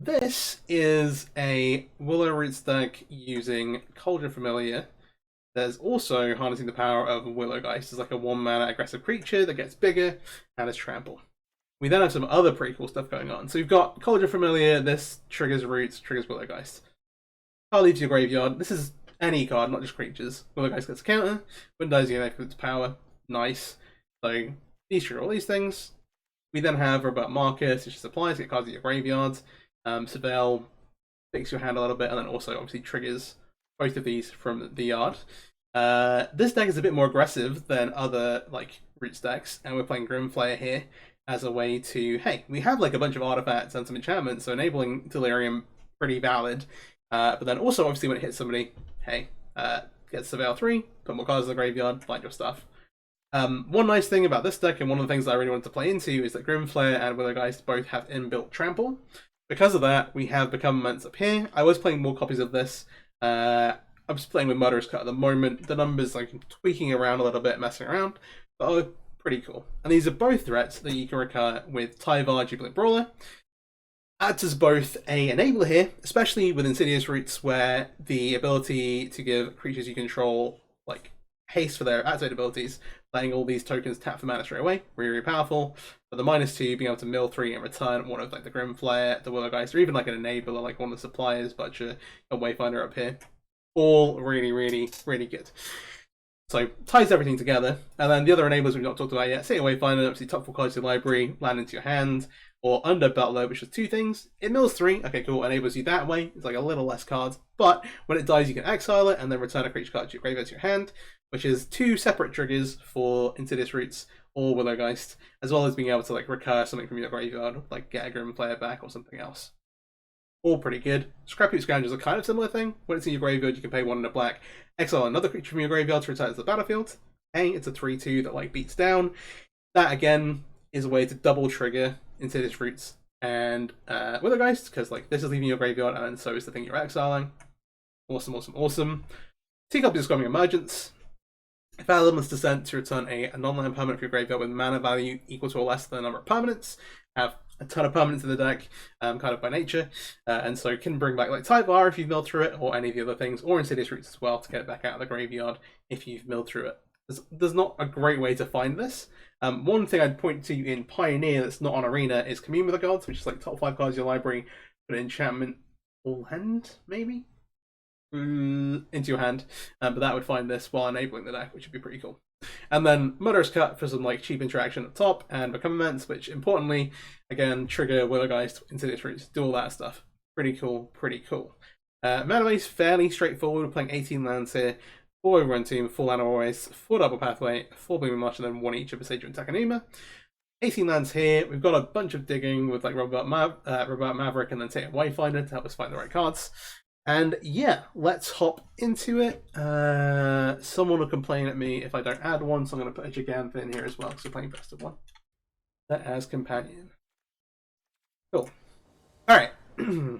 This is a Willow Roots deck using Cauldron Familiar. There's also harnessing the power of Willow Geist. It's like a 1-mana aggressive creature that gets bigger and has trample. We then have some other pretty cool stuff going on. So we've got Cauldron Familiar, this triggers Roots, triggers Willow Geist. Card leaves your graveyard. This is any card, not just creatures. Willow Geist gets a counter. When dies, you get its power. Nice. So these trigger all these things. We then have Robert Marcus, which is supplies, get cards at your graveyards. Surveil takes your hand a little bit, and then also obviously triggers both of these from the yard. This deck is a bit more aggressive than other like Roots decks, and we're playing Flayer here as a way to, hey, we have like a bunch of artifacts and some enchantments, so enabling Delirium pretty valid. But then also obviously when it hits somebody, hey, get Surveil 3, put more cards in the graveyard, find your stuff. One nice thing about this deck, and one of the things that I really wanted to play into, is that Flayer and Willow Geist both have inbuilt trample. Because of that, we have Become Immense up here. I was playing more copies of this. I'm just playing with Murderous Cut at the moment. The numbers, like, I'm tweaking around a little bit, messing around, but pretty cool. And these are both threats that you can recur with Tyvar, Jubilant Brawler. Acts as both a enabler here, especially with Insidious Roots, where the ability to give creatures you control, like, haste for their activate abilities, letting all these tokens tap for mana straight away, really, really powerful. But the -2, being able to mill 3 and return one of like the Flayer, the Willow Geist, or even like an enabler, like one of the suppliers, Butcher, a Wayfinder up here. All really, really, really good. So ties everything together. And then the other enablers we've not talked about yet, say a Wayfinder, obviously top 4 cards to your library, land into your hand, or Under Butler, which is 2 things. It mills 3, okay cool, enables you that way, it's like a little less cards, but when it dies you can exile it and then return a creature card to your graveyard to your hand, which is 2 separate triggers for Insidious Roots or Willow Geist, as well as being able to like recur something from your graveyard, like get a Flayer back or something else. All pretty good. Scrapheap Scoundrels are kind of similar thing. When it's in your graveyard, you can pay 1 in a black, exile another creature from your graveyard to return it to the battlefield. Hey, it's a 3/2 that like beats down. That again is a way to double trigger Insidious Roots and Willow Geist, because like this is leaving your graveyard and so is the thing you're exiling. Awesome, awesome, awesome. Teacup is Discovering Emergence. Fathomless Descent to return a non-land permanent for your graveyard with mana value equal to or less than the number of permanents. Have a ton of permanents in the deck, kind of by nature, and so can bring back like Tyvar if you've milled through it, or any of the other things, or Insidious Roots as well to get it back out of the graveyard if you've milled through it. There's not a great way to find this. One thing I'd point to in Pioneer that's not on Arena is Commune with the Gods, which is like top 5 cards in your library, put an enchantment all hand, maybe? Into your hand, but that would find this while enabling the deck, which would be pretty cool. And then Murderous Cut for some like cheap interaction at the top, and Become Immense, which importantly, again, trigger Willow Geist, Insidious Roots, do all that stuff. Pretty cool, pretty cool. Mana base fairly straightforward. We're playing 18 lands here, 4 overrun team, 4 land always, 4 double pathway, 4 Blooming Marsh, and then 1 each of Besage and Takanuma. 18 lands here. We've got a bunch of digging with like Robert Maverick, and then say a Wayfinder to help us find the right cards. And yeah, let's hop into it. Someone will complain at me if I don't add one, so I'm going to put a Gigantha in here as well, because we're playing best of 1. That as companion. Cool. Alright,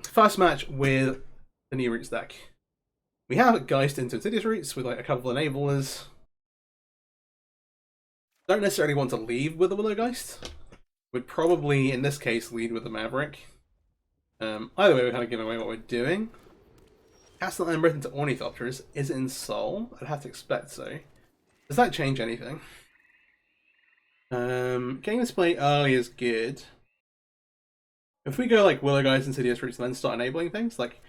first match with the new Roots deck. We have Geist into Insidious Roots with like a couple of enablers. Don't necessarily want to leave with the Willow Geist. Would probably, in this case, lead with the Maverick. Either way, we're kind of giving away what we're doing. Castle Embereth into Ornithopters. Is it in Soul? I'd have to expect so. Does that change anything? Getting this play early is good. If we go like Willow Geist, Insidious Roots, and then start enabling things, like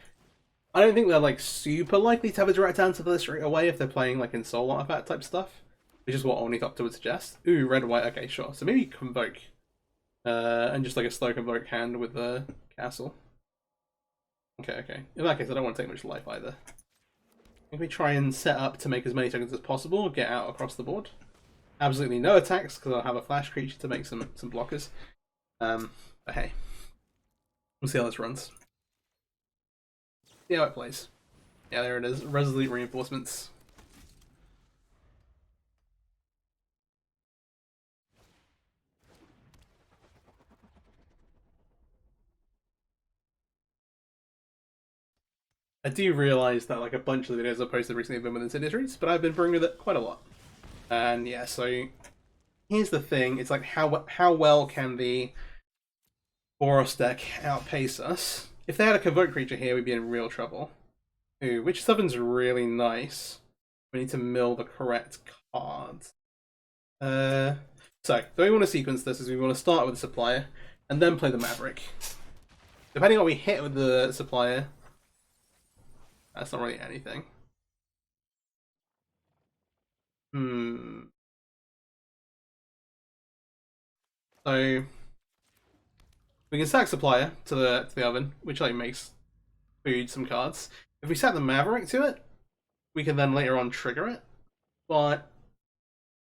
I don't think they're like super likely to have a direct answer for this straight away if they're playing like in Soul Artifact type stuff, which is what Ornithopter would suggest. Ooh, red white. Okay, sure. So maybe Convoke, and just like a slow Convoke hand with the castle. Okay. In that case, I don't want to take much life either. I think we try and set up to make as many tokens as possible, get out across the board. Absolutely no attacks, because I'll have a flash creature to make some blockers. But hey. We'll see how this runs. See how it plays. Yeah, there it is. Resolute Reinforcements. I do realise that like a bunch of the videos I've posted recently have been with Insidious Roots, but I've been bringing with it quite a lot. And yeah, so here's the thing: it's like how well can the Boros deck outpace us? if they had a convert creature here, we'd be in real trouble. Ooh, which summons really nice. We need to mill the correct cards. So, the way we want to sequence this is we want to start with the supplier, and then play the Maverick. Depending on what we hit with the supplier, that's not really anything. So we can sack supplier to the oven, which like makes food some cards. If we set the Maverick to it, we can then later on trigger it. But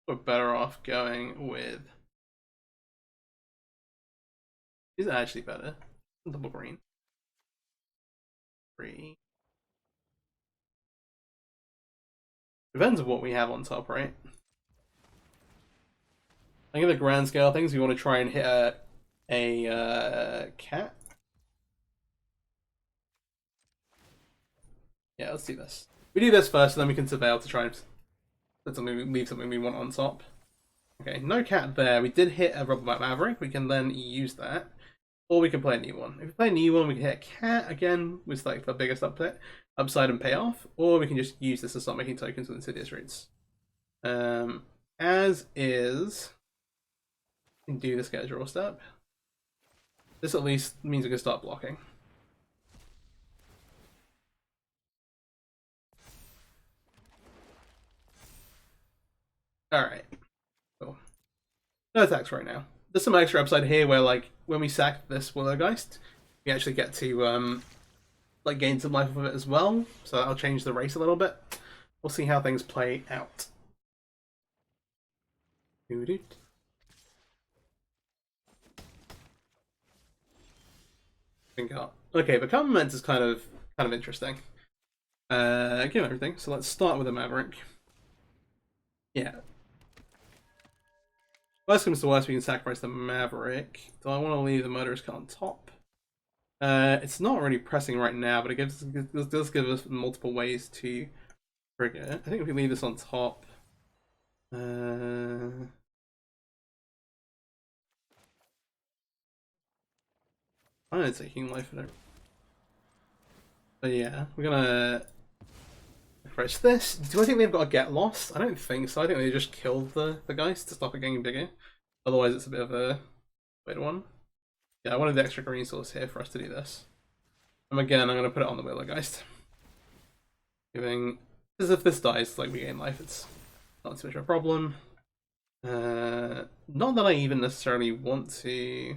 we're better off going with. Is it actually better? Double green. 3. Depends on what we have on top, right? I think the grand scale things, we want to try and hit a cat. Yeah, let's do this. We do this first, and then we can surveil to try and leave something we want on top. Okay, no cat there. We did hit a Rubberback Maverick. We can then use that. Or we can play a new one. If we play a new one, we can hit a cat again, with like the biggest upside and payoff. Or we can just use this to start making tokens with Insidious Roots. As is, we can do this, get a draw step. This at least means we can start blocking. Alright. Cool. No attacks right now. There's some extra upside here where, like, when we sack this Willow Geist, we actually get to, like, gain some life of it as well. So that'll change the race a little bit. We'll see how things play out. Okay, the comment is kind of interesting. Give everything. So let's start with a Maverick. Yeah. Worst comes to worst, we can sacrifice the Maverick. Do I want to leave the Murderous card on top? It's not really pressing right now, but it does give us multiple ways to trigger. I think if we leave this on top, I'm taking life in it. But yeah, we're gonna approach this. Do I think they've got to get lost? I don't think so. I think they just killed the Geist to stop it getting bigger. Otherwise, it's a bit of a weird one. Yeah, I wanted the extra green source here for us to do this. And again, I'm going to put it on the Willow Geist. Giving, because if this dies, like we gain life, it's not too much of a problem. Not that I even necessarily want to.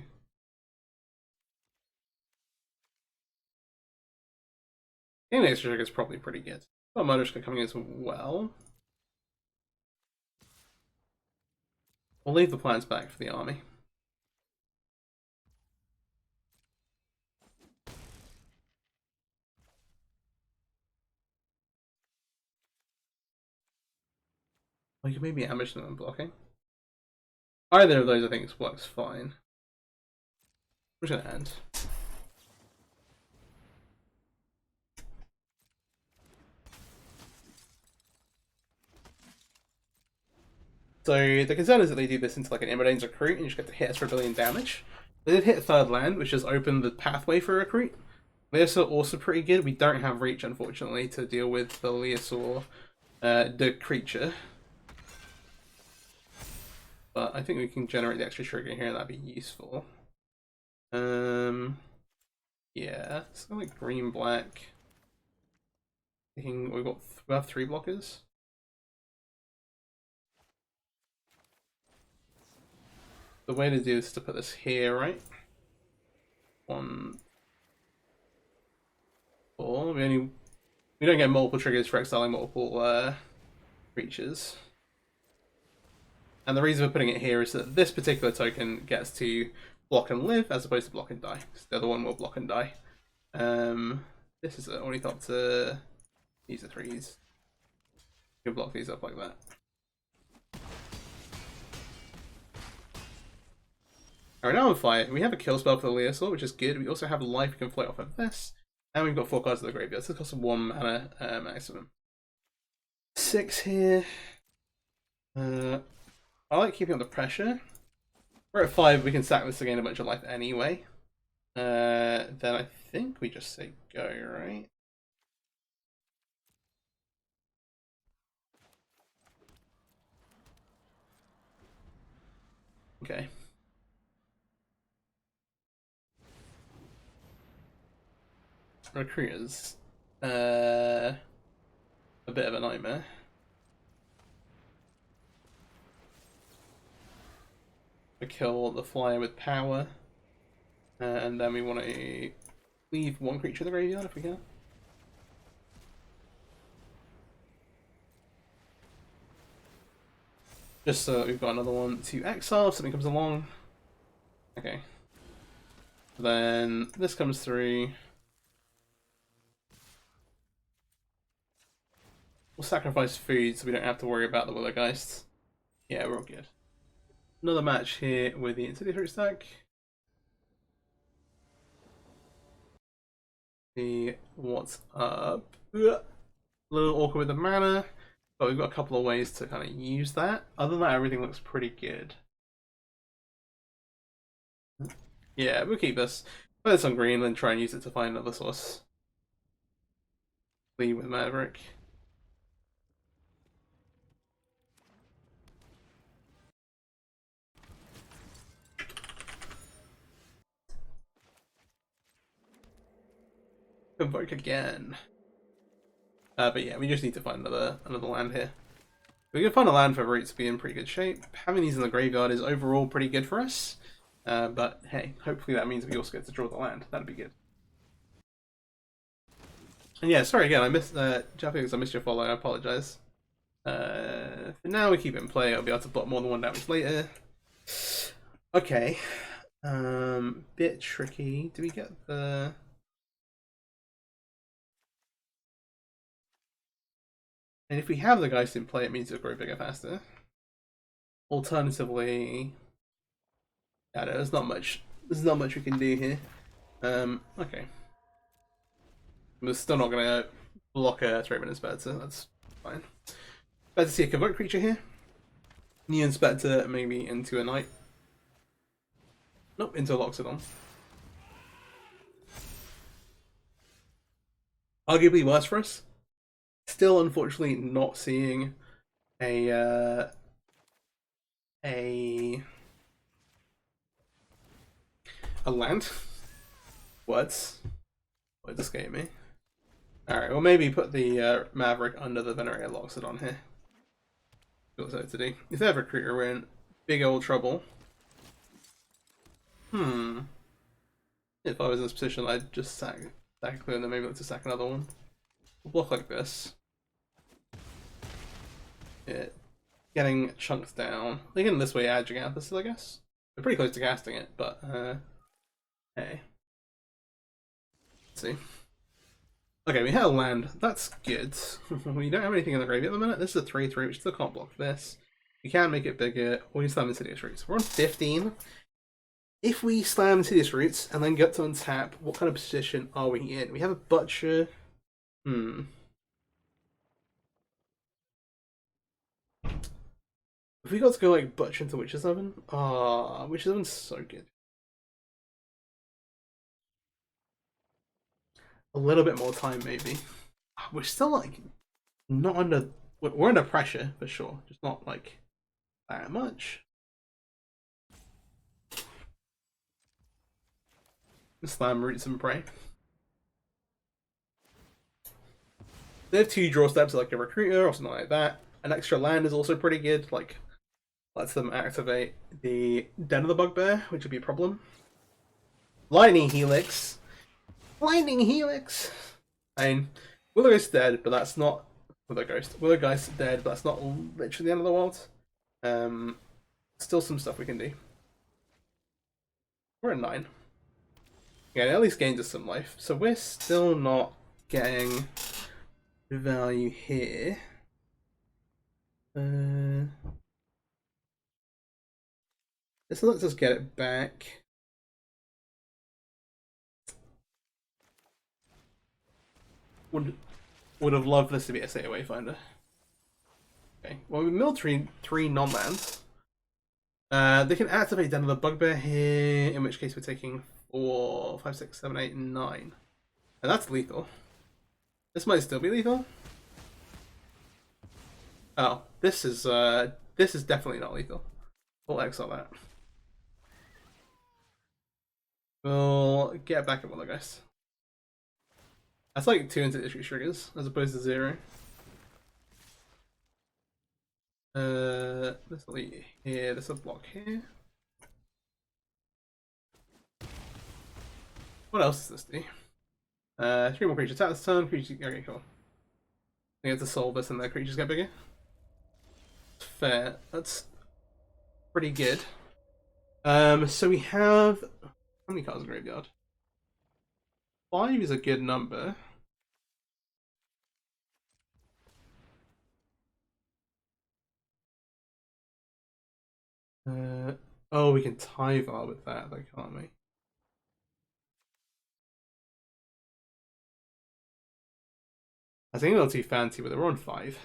Getting the extra trigger is probably pretty good. Got Murderous coming in as well. We'll leave the plans back for the army. Well, you can maybe ambush them and blocking. Either of those I think works fine. We're just gonna end. So the concern is that they do this into like an Midrange recruit and you just get to hit us for 1 billion damage. They did hit third land, which has opened the pathway for a recruit. Leosaur also pretty good. We don't have reach, unfortunately, to deal with the Leosaur, the creature. But I think we can generate the extra trigger here, that'd be useful. Yeah, it's like green, black. We have 3 blockers. The way to do this is to put this here, right? 1, 4. We don't get multiple triggers for exiling multiple creatures. And the reason for putting it here is that this particular token gets to block and live as opposed to block and die. So the other one will block and die. This is only thought to use the 3s. You can block these up like that. Alright, now on fire. We have a kill spell for the Leosaur, which is good. We also have life we can float off of this. And we've got 4 cards of the graveyard. So this costs 1 mana maximum. 6 here. I like keeping up the pressure. We're at 5, we can sack this to gain a bunch of life anyway. then I think we just say go, right? Okay. Recruiters. A bit of a nightmare. We kill the flyer with power. And then we want to leave one creature in the graveyard if we can. Just so we've got another one to exile if something comes along. Okay. Then this comes through. We'll sacrifice food so we don't have to worry about the Willow Geist. Yeah, we're all good. Another match here with the Insidious Roots deck. See what's up. A little awkward with the mana, but we've got a couple of ways to kind of use that. Other than that, everything looks pretty good. Yeah, we'll keep this. Put this on green and try and use it to find another source. Lead with Maverick. Convoke again. But yeah, we just need to find another land here. We can find a land for Roots to be in pretty good shape. Having these in the graveyard is overall pretty good for us. But hey, hopefully that means we also get to draw the land. That'd be good. And yeah, sorry again, I missed Japanese, I missed your follow, I apologize. For now we keep it in play, I'll be able to block more than one damage later. Okay. Bit tricky. Do we get the... And if we have the Geist in play, it means it'll grow bigger faster. Alternatively, yeah, there's not much we can do here. Okay. We're still not gonna block a 3-minute Inspector, that's fine. Better to see a Convoke creature here. New Inspector, maybe into a Knight. Nope, into a Loxodon. Arguably worse for us. Still, unfortunately, not seeing a land. Words escape me. Alright, well maybe put the Maverick under the Venerated Loxodon here. What's that to do? If they have a Recruiter, we're in big old trouble. If I was in this position, I'd just sack a clue and then maybe look to sack another one. We'll block like this. Yeah, getting chunked down. Thinking this way, edging out this, I guess. We're pretty close to casting it, but hey. Let's see. Okay, we have a land. That's good. We don't have anything in the graveyard at the minute. This is a 3/3, which still can't block this. We can make it bigger, or we slam Insidious Roots. We're on 15. If we slam Insidious Roots and then get to untap, what kind of position are we in? We have a Butcher. If we got to go like Butcher into Witch's Oven, Witch's Oven's so good. A little bit more time, maybe. We're still like not under. We're under pressure for sure, just not like that much. Slam Roots and pray. They have 2 draw steps like a Recruiter or something like that. An extra land is also pretty good, like lets them activate the Den of the Bugbear, which would be a problem. Lightning Helix. Lightning Helix! I mean, Willow Geist dead, but that's not Willow Geist dead, but that's not literally the end of the world. Still some stuff we can do. We're at 9. Yeah, it at least gains us some life. So we're still not getting value here. This lets us get it back. Would have loved this to be a State Wayfinder. Okay, well we milled 3 non-lands. They can activate Den of the Bugbear here, in which case we're taking 4, 5, 6, 7, 8, 9. And that's lethal. This might still be lethal. Oh, this is definitely not lethal. We'll exile that. We'll get back at Willow Geist. That's like 2 Insidious triggers as opposed to 0. This will be here. This will block here. What else does this do? 3 more creatures attack this turn. Creatures. Okay, cool. I have to solve this and the creatures get bigger. Fair. That's pretty good. So we have how many cards in graveyard? 5 is a good number. Oh, we can Tyvar with that, though, can't we? I think a little too fancy, but we're on 5.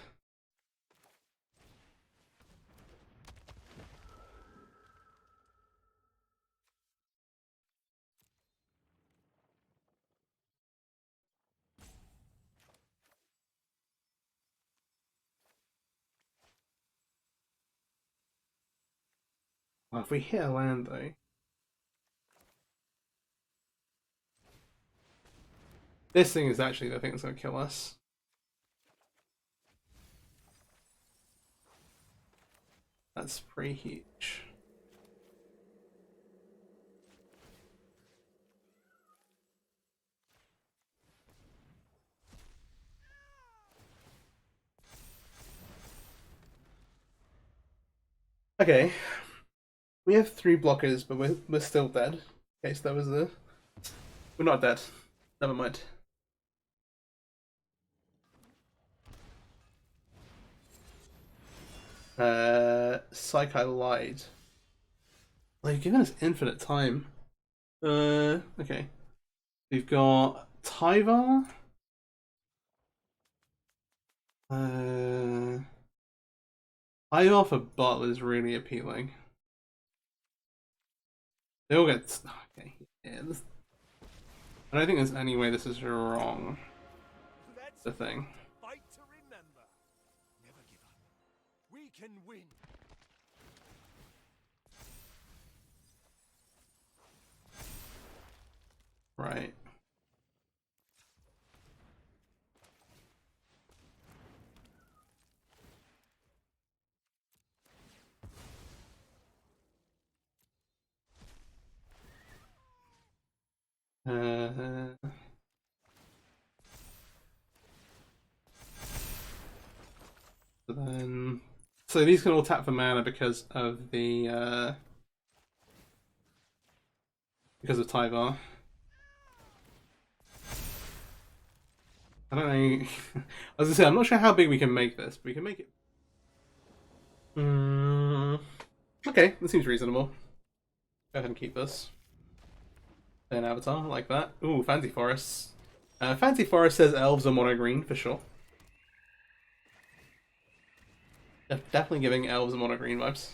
Well, if we hit a land, though. This thing is actually the thing that's going to kill us. That's pretty huge. Okay. We have 3 blockers, but we're still dead. In case that was the... We're not dead. Never mind. Psyche lied. Well, you've given us infinite time. Okay. We've got Tyvar. Tyvar for Butler is really appealing. They all get... Okay. Yeah, this... I don't think there's any way this is wrong. That's the thing. Fight to remember. Never give up. We can win. Right. So these can all tap for mana because of the because of Tyvar. I don't know. As I say, I'm not sure how big we can make this, but we can make it. Okay, that seems reasonable. Go ahead and keep this. An avatar like that. Ooh, Fancy Forests. Fancy Forest says elves are mono green for sure. Definitely giving elves mono green vibes.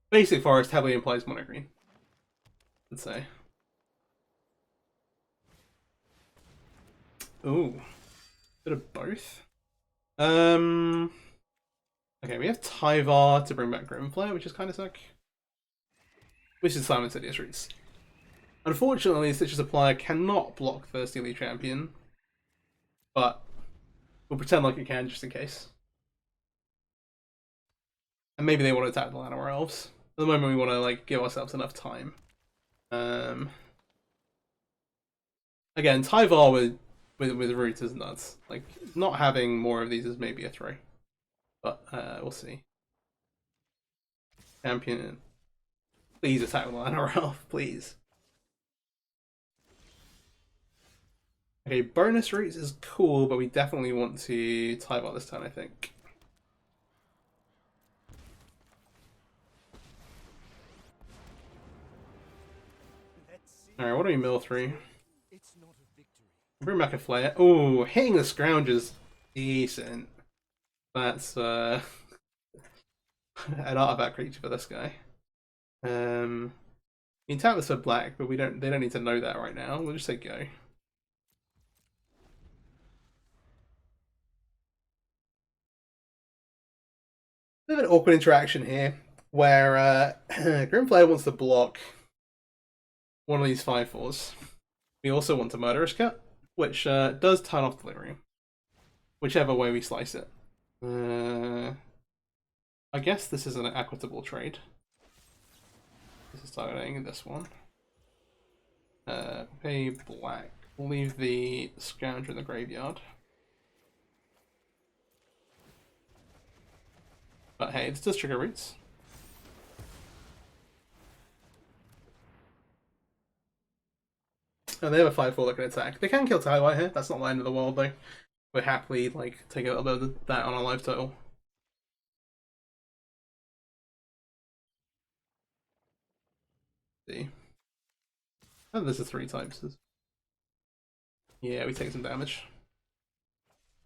Basic Forest heavily implies mono green, I'd say. Ooh, bit of both. Okay, we have Tyvar to bring back Grimflare, which is kind of sick. Which is Insidious Roots. Unfortunately, Stitcher Supplier cannot block the Steely Champion, but we'll pretend like it can just in case. And maybe they want to attack the Llanowar Elves. At the moment, we want to like give ourselves enough time. Again, Tyvar with Roots is nuts. Like, not having more of these is maybe a throw. But we'll see. Champion. Please attack the Llanowar Elf, please. Okay, bonus Roots is cool, but we definitely want to Tyvar this turn, I think. Alright, what do we mill through? Bring back a Flayer. Oh, hitting the Scrounge is decent. That's an artifact creature for this guy. You can tap this for black, but they don't need to know that right now. We'll just say go. Bit of an awkward interaction here, where Grimflayer wants to block one of these 5/4s. We also want to Murderous Cut, which does turn off Delirium, whichever way we slice it. I guess this is an equitable trade. This is targeting this one. Pay black. We'll leave the Scourge in the graveyard. But hey, this does trigger Roots. And they have a 5/4 that can attack. They can kill Tywhite here. That's not the end of the world though. We'll happily like take a little bit of that on our life total. See. And this is 3 types. Yeah, we take some damage.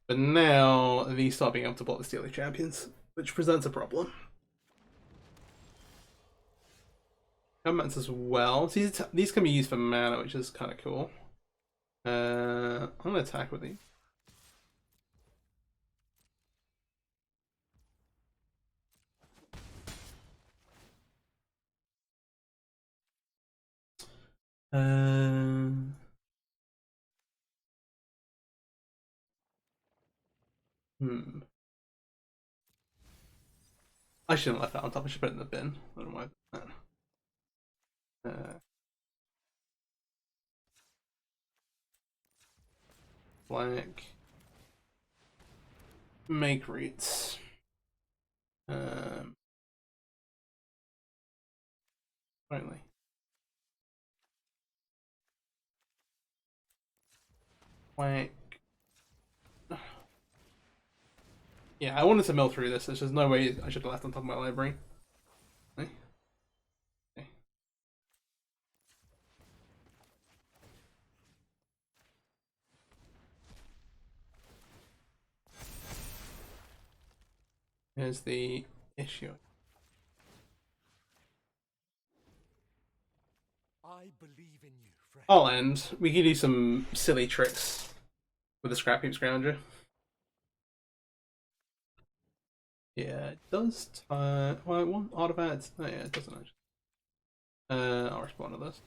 But now these start being able to block the Steely Champions, which presents a problem. Comments as well. So these can be used for mana, which is kind of cool. I'm gonna attack with these. I shouldn't have left that on top. I should put it in the bin. I don't know why. Black. Make Roots. Finally. Black. Yeah, I wanted to mill through this. There's just no way I should have left on top of my library. Okay. Okay. Here's the issue. I believe in you, friend. I'll end. We can do some silly tricks with the Scrap Heap Scrounger. Yeah, it does. Well, one artifact. Oh yeah, it doesn't actually. I'll respond to this.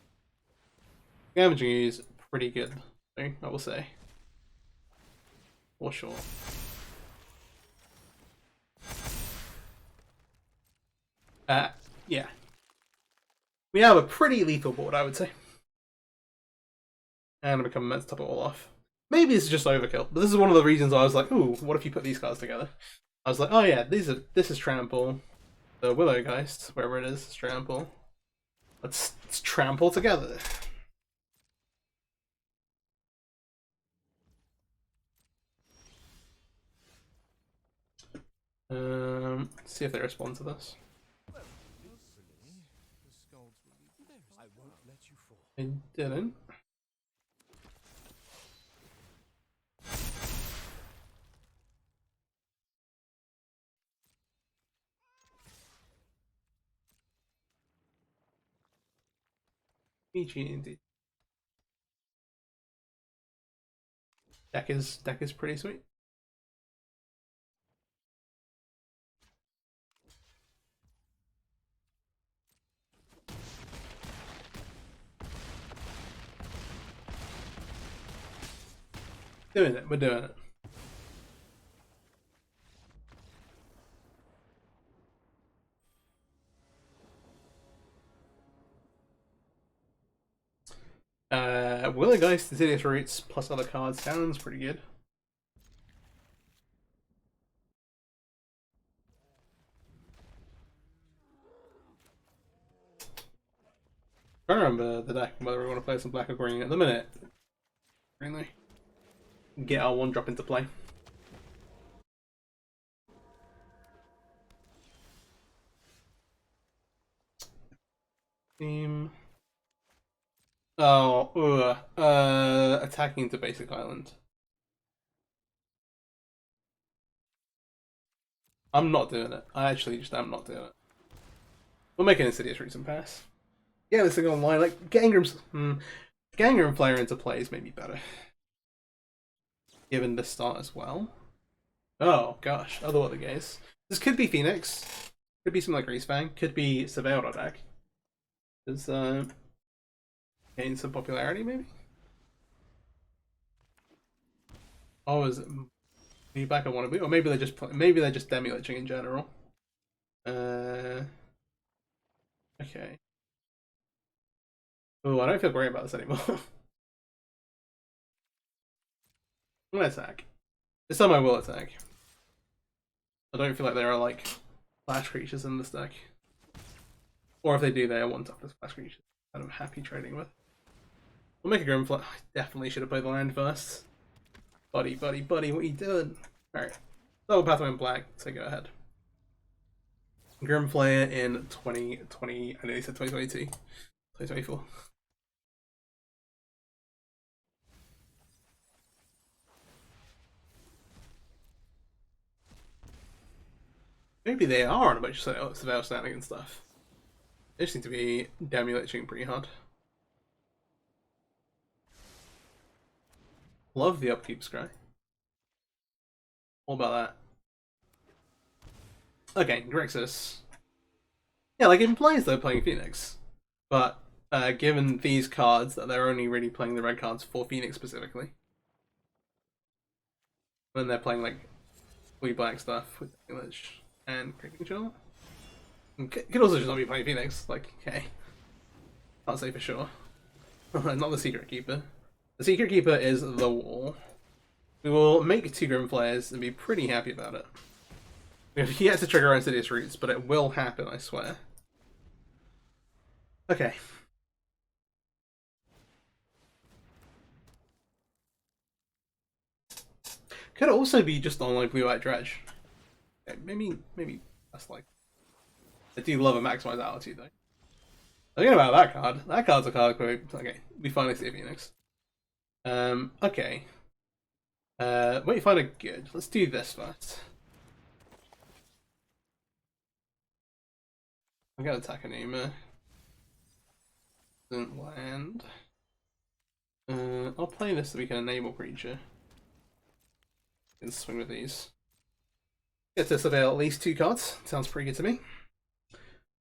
Damaging is pretty good, I will say. For sure. Yeah. We have a pretty lethal board, I would say. And I become meant to top it all off. Maybe it's just overkill, but this is one of the reasons I was like, ooh, what if you put these cards together? I was like, oh yeah, this is Trample. The Willow Geist, wherever it is Trample. Let's trample together. Let's see if they respond to this. I won't let you fall. They didn't. PG indeed. Deck is pretty sweet. Doing it, we're doing it. Willow Geist, Insidious Roots plus other cards sounds pretty good. I don't remember the deck, whether we want to play some black or green at the minute. Really? Get our 1-drop into play. Team. Oh, attacking into basic island. I'm not doing it. I actually just am not doing it. We'll make an Insidious Roots and pass. Yeah, this thing online, like Gangram's Ganger and Flayer into play is maybe better. Given the start as well. Oh gosh, other other guys. This could be Phoenix. Could be something like Greasefang. Could be Surveilled deck. Does gain some popularity maybe? Oh, is it maybe back I want to be? Or maybe they're just demi-liching in general. Okay. Oh, I don't feel great about this anymore. I'm gonna attack. This time I will attack. I don't feel like there are like flash creatures in this deck. Or if they do, they are one toughness flash creatures that I'm happy trading with. We'll make a Grimflayer. I definitely should have played the land first. Buddy, what are you doing? Alright. Double Pathway in black, so go ahead. Grimflayer in 2020. I know he said 2022. 2024. Maybe they are on a bunch of Surveil standing and stuff. They just seem to be demi-liching pretty hard. Love the upkeep scry. All about that. Okay, Grixis. Yeah, like it implies they're playing Phoenix. But given these cards, that they're only really playing the red cards for Phoenix specifically. When they're playing like blue-black stuff with English and Creeping Chill. Could also just not be playing Phoenix, like, okay. Can't say for sure. Not the Secret Keeper. The Secret Keeper is the wall. We will make 2 Grimflayers and be pretty happy about it. We have yet to trigger our Insidious Roots, but it will happen, I swear. Okay. Could also be just on like blue-white dredge. Okay, maybe that's like. I do love a maximize altitude though. Forget about that card. That card's a card where we finally see a Phoenix. Okay. Wait, you find it good. Let's do this first. I'm gonna attack Anima. Doesn't land. I'll play this so we can enable creature. And swing with these. Get to surveil at least 2 cards. Sounds pretty good to me.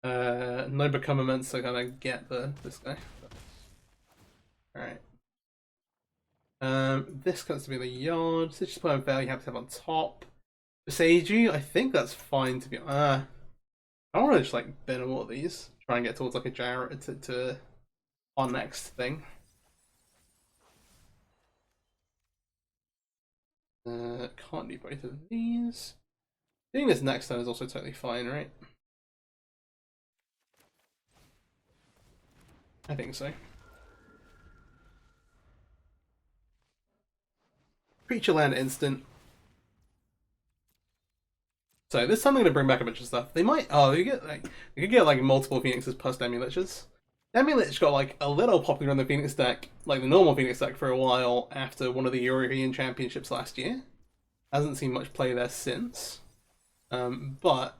No becomements, so kind of get this guy. Alright. This comes to be the yard. So just put a value you have to have on top. Seiju, I think that's fine to be. I want to just like bin all of these. Try and get towards like a Jarrett to our next thing. Can't do both of these. Doing this next turn is also totally fine, right? I think so. Creature land instant. So this time I'm gonna bring back a bunch of stuff. They might you could get like multiple Phoenixes plus Demi-Liches. Demi-Lich got like a little popular on the Phoenix deck, like the normal Phoenix deck for a while after one of the European Championships last year. Hasn't seen much play there since. But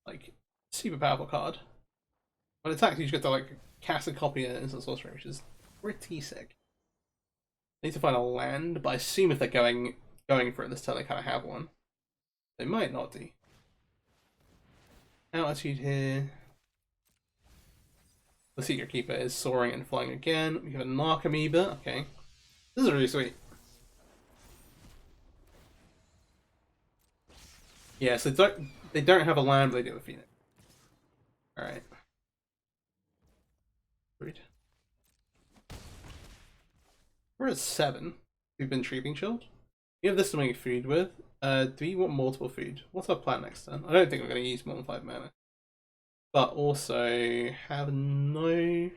like super powerful card. When it attacks you just get to like cast a copy of instant sorcery, which is pretty sick. Need to find a land, but I assume if they're going for it this turn they kinda have one. They might not do. Altitude here. The Secret Keeper is soaring and flying again. We have a Narc Amoeba. Okay. This is really sweet. Yeah, so they don't have a land, but they do have a Phoenix. Alright. Sweet. We're at 7. We've been Treeping Chilled. We have this to make food with. Do we want multiple food? What's our plan next turn? I don't think we're going to use more than 5 mana. But also have no...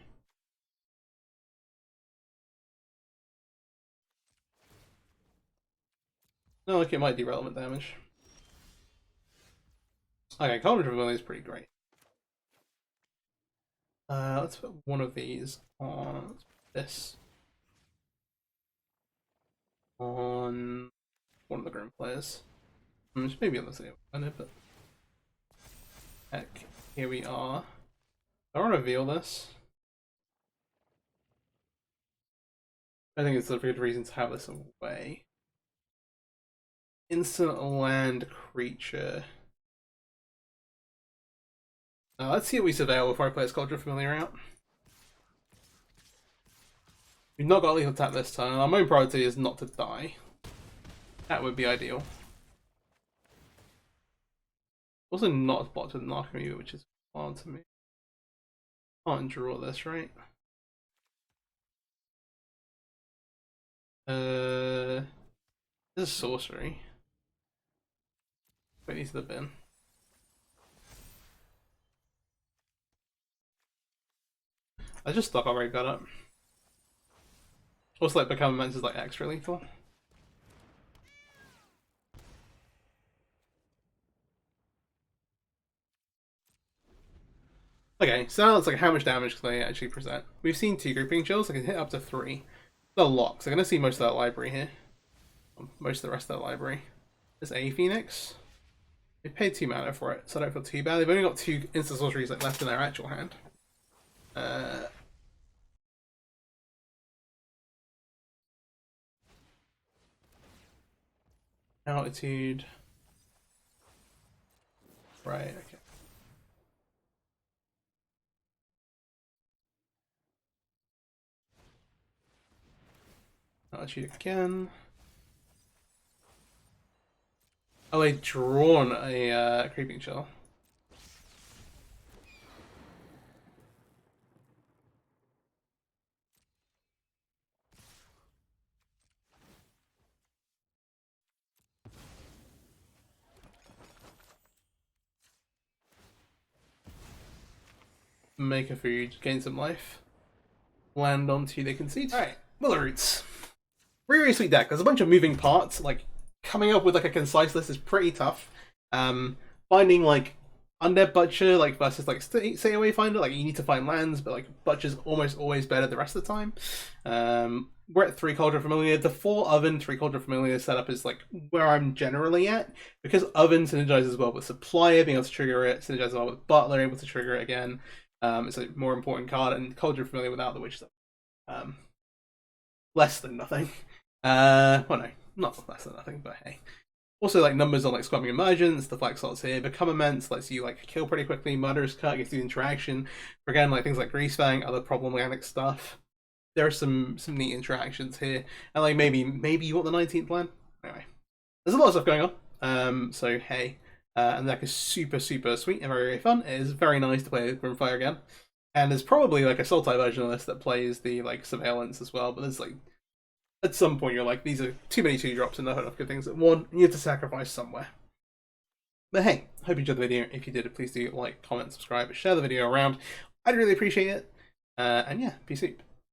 No, like it might do relevant damage. Okay, Cauldron Rebellion is pretty great. Let's put one of these on this. On one of the Grim players. Maybe on the same planet, but heck, here we are. I want to reveal this. I think it's a good reason to have this away. Instant land creature. Let's see what we surveil before I play this Cauldron Familiar out. We've not got lethal attack this turn. Our main priority is not to die. That would be ideal. Also not blocked with Narcomoon, which is wild to me. Can't draw this, right? This is sorcery. Put these to the bin. I just thought I already got it. Also, like, Become Immense is like extra lethal. Okay, so now it's like how much damage can they actually present? We've seen 2 grouping chills, I can hit up to 3. The locks, I'm gonna see most of that library here. Most of the rest of that library. There's a Phoenix. They paid 2 mana for it, so I don't feel too bad. They've only got 2 instant sorceries like left in their actual hand. Altitude. Right, okay. Altitude again. Oh, they've drawn a creeping chill. Make a food, gain some life. Land on 2 they concede. Alright, Willow Roots. Really sweet deck. There's a bunch of moving parts. Like, coming up with like a concise list is pretty tough. Finding like Undead Butcher like versus like Stay Away Finder, like you need to find lands, but like Butcher's almost always better the rest of the time. We're at 3 Cauldron Familiar. The 4 Oven 3 Cauldron Familiar setup is like where I'm generally at, because Oven synergizes well with Supplier, being able to trigger it, synergizes well with Butler, able to trigger it again. It's a more important card, and Cauldron Familiar without the Witch stuff. Less than nothing. Well, no, not less than nothing, but hey. Also, like, numbers on like Squabbing Emergence, the flag slots here. Become Immense lets you like kill pretty quickly. Murderous Cut gives you interaction. Again, like things like Greasefang, other problematic stuff. There are some neat interactions here, and like maybe you want the 19th land. Anyway, there's a lot of stuff going on. So hey, and the deck is super sweet and very fun. It is very nice to play Grimfire again, and there's probably like a Sultai version of this that plays the like Surveillance as well. But there's like, at some point you're like, these are too many 2-drops and not enough good things at one. You have to sacrifice somewhere. But hey, hope you enjoyed the video. If you did, please do like, comment, subscribe, share the video around. I'd really appreciate it. And yeah, peace out.